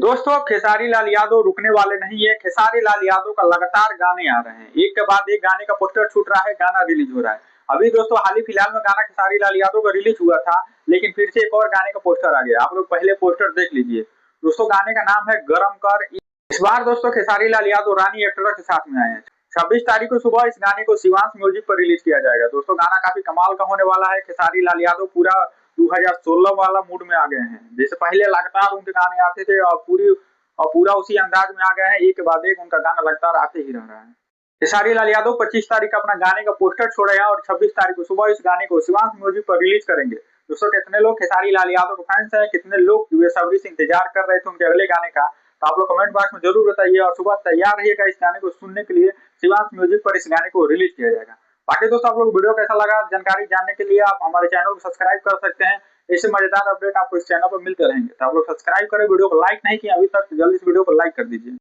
दोस्तों खेसारी लाल यादव रुकने वाले नहीं है। खेसारी लाल यादव का लगातार गाने आ रहे हैं, एक के बाद एक गाने का पोस्टर छूट रहा है, गाना रिलीज हो रहा है। अभी दोस्तों हाल ही फिलहाल में गाना खेसारी लाल यादव का रिलीज हुआ था, लेकिन फिर से एक और गाने का पोस्टर आ गया। आप लोग पहले पोस्टर देख लीजिए दोस्तों। गाने का नाम है गरम कर। इस बार दोस्तों खेसारी लाल यादव रानी एक्टर के साथ में आए हैं। 26 तारीख को सुबह इस गाने को शिवांश म्यूजिक पर रिलीज किया जाएगा। दोस्तों गाना काफी कमाल का होने वाला है। खेसारी लाल यादव पूरा 2016 वाला मूड में आ गए हैं। जैसे पहले लगातार उनके गाने आते थे और पूरा उसी अंदाज में आ गए हैं। एक के बाद एक उनका गाना लगातार आते ही रह रहा है। खेसारी लाल यादव 25 तारीख अपना गाने का पोस्टर छोड़े हैं और 26 तारीख को सुबह इस गाने को शिवांश म्यूजिक पर रिलीज करेंगे। दोस्तों कितने लोग खेसारी लाल यादव के फैंस हैं, कितने लोग बेसब्री से इंतजार कर रहे थे उनके अगले गाने का, तो आप लोग कमेंट बॉक्स में जरूर बताइए। और सुबह तैयार रहिएगा इस गाने को सुनने के लिए। शिवांश म्यूजिक पर इस गाने को रिलीज किया जाएगा। बाकी दोस्तों आप लोग वीडियो कैसा लगा जानकारी जानने के लिए आप हमारे चैनल को सब्सक्राइब कर सकते हैं। ऐसे मजेदार अपडेट आपको इस चैनल पर मिलते रहेंगे। तो आप लोग सब्सक्राइब करें, वीडियो को लाइक नहीं किया अभी तक, जल्दी इस वीडियो को लाइक कर दीजिए।